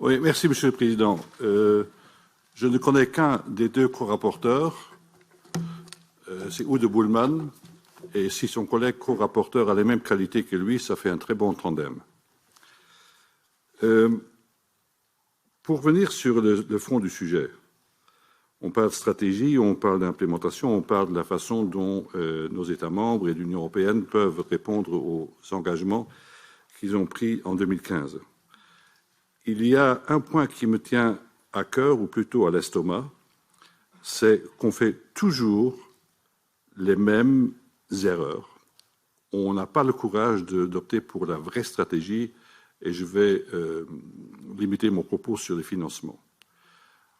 Oui, merci, Monsieur le Président. Je ne connais qu'un des deux co-rapporteurs, c'est Udo Bullmann, et si son collègue co-rapporteur a les mêmes qualités que lui, ça fait un très bon tandem. Pour venir sur le fond du sujet, on parle de stratégie, on parle d'implémentation, on parle de la façon dont nos États membres et l'Union européenne peuvent répondre aux engagements qu'ils ont pris en 2015. Il y a un point qui me tient à cœur, ou plutôt à l'estomac, c'est qu'on fait toujours les mêmes erreurs. On n'a pas le courage d'opter pour la vraie stratégie, et je vais limiter mon propos sur les financements.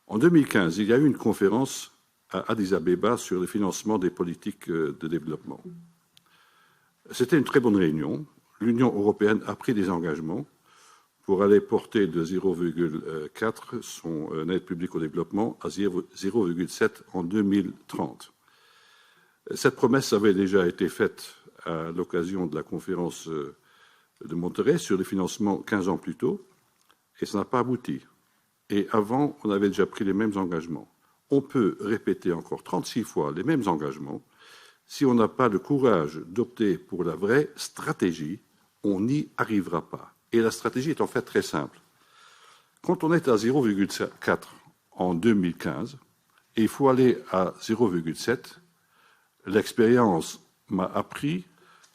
En 2015, il y a eu une conférence à Addis Abeba sur le financement des politiques de développement. C'était une très bonne réunion. L'Union européenne a pris des engagements pour aller porter de 0,4 son aide publique au développement à 0,7 en 2030. Cette promesse avait déjà été faite à l'occasion de la conférence de Monterrey sur le financement 15 ans plus tôt, et ça n'a pas abouti. Et avant, on avait déjà pris les mêmes engagements. On peut répéter encore 36 fois les mêmes engagements. Si on n'a pas le courage d'opter pour la vraie stratégie, on n'y arrivera pas. Et la stratégie est en fait très simple. Quand on est à 0,4 en 2015, et il faut aller à 0,7, l'expérience m'a appris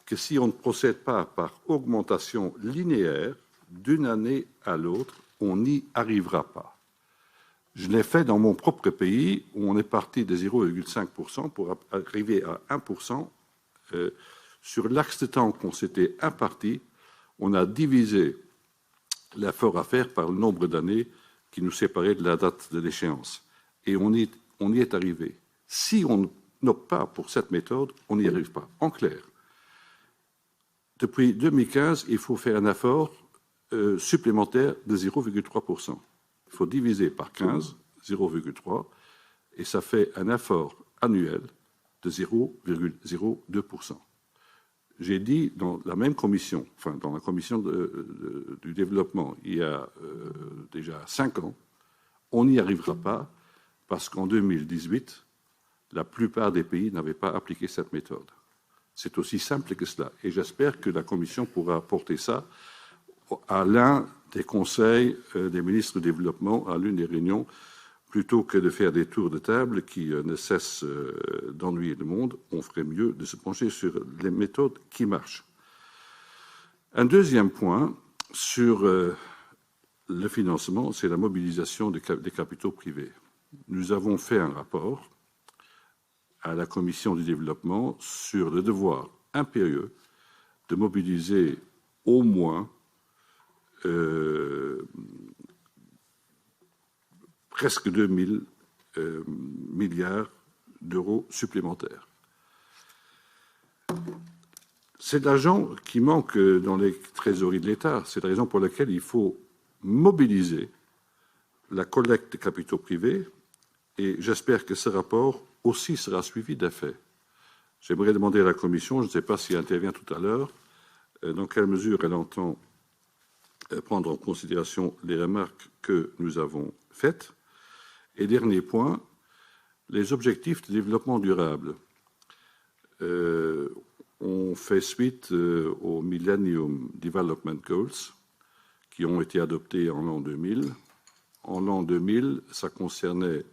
que si on ne procède pas par augmentation linéaire d'une année à l'autre, on n'y arrivera pas. Je l'ai fait dans mon propre pays, où on est parti de 0,5% pour arriver à 1%. Sur l'axe de temps qu'on s'était imparti, on a divisé l'effort à faire par le nombre d'années qui nous séparait de la date de l'échéance. Et on y est arrivé. Si on n'opte pas pour cette méthode, on n'y arrive pas. En clair, depuis 2015, il faut faire un effort supplémentaire de 0,3%. Il faut diviser par 15, 0,3, et ça fait un effort annuel de 0,02%. J'ai dit dans la même commission, enfin dans la commission du développement, il y a déjà 5 ans, on n'y arrivera pas parce qu'en 2018, la plupart des pays n'avaient pas appliqué cette méthode. C'est aussi simple que cela. Et j'espère que la Commission pourra porter ça à l'un des conseils des ministres du développement, à l'une des réunions, plutôt que de faire des tours de table qui ne cessent d'ennuyer le monde. On ferait mieux de se pencher sur les méthodes qui marchent. Un deuxième point sur le financement, c'est la mobilisation des capitaux privés. Nous avons fait un rapport à la Commission du développement sur le devoir impérieux de mobiliser au moins presque 2 000 milliards d'euros supplémentaires. C'est de l'argent qui manque dans les trésoreries de l'État. C'est la raison pour laquelle il faut mobiliser la collecte de capitaux privés, et j'espère que ce rapport aussi sera suivi d'effet. J'aimerais demander à la Commission, je ne sais pas si elle intervient tout à l'heure, dans quelle mesure elle entend prendre en considération les remarques que nous avons faites. Et dernier point, les objectifs de développement durable. On fait suite aux Millennium Development Goals qui ont été adoptés en l'an 2000. En l'an 2000, ça concernait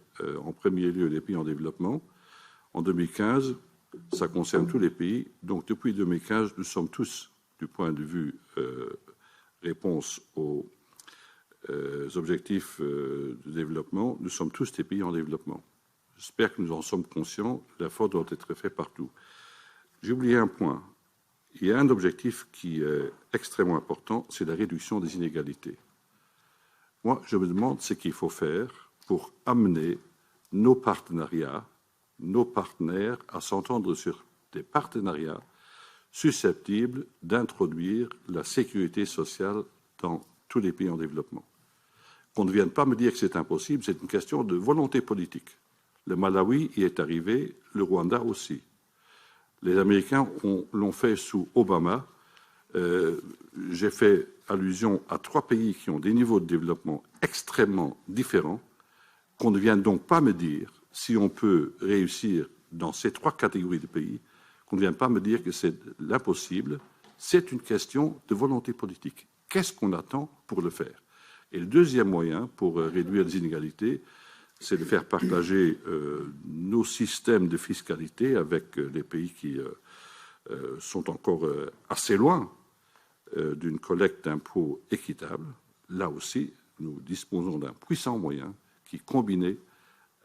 en premier lieu les pays en développement. En 2015, ça concerne tous les pays. Donc depuis 2015, nous sommes tous, du point de vue réponse aux objectifs de développement, nous sommes tous des pays en développement. J'espère que nous en sommes conscients. L'effort doit être fait partout. J'ai oublié un point. Il y a un objectif qui est extrêmement important, c'est la réduction des inégalités. Moi, je me demande ce qu'il faut faire pour amener nos partenariats, nos partenaires à s'entendre sur des partenariats susceptibles d'introduire la sécurité sociale dans tous les pays en développement. Qu'on ne vienne pas me dire que c'est impossible, c'est une question de volonté politique. Le Malawi y est arrivé, le Rwanda aussi. Les Américains l'ont fait sous Obama, J'ai fait allusion à 3 pays qui ont des niveaux de développement extrêmement différents, qu'on ne vient donc pas me dire si on peut réussir dans ces 3 catégories de pays, qu'on ne vient pas me dire que c'est l'impossible. C'est une question de volonté politique. Qu'est-ce qu'on attend pour le faire? Et le deuxième moyen pour réduire les inégalités, c'est de faire partager nos systèmes de fiscalité avec les pays qui sont encore assez loin d'une collecte d'impôts équitable. Là aussi, nous disposons d'un puissant moyen qui, combiné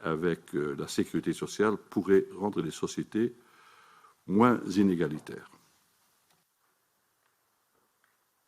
avec la sécurité sociale, pourrait rendre les sociétés moins inégalitaires.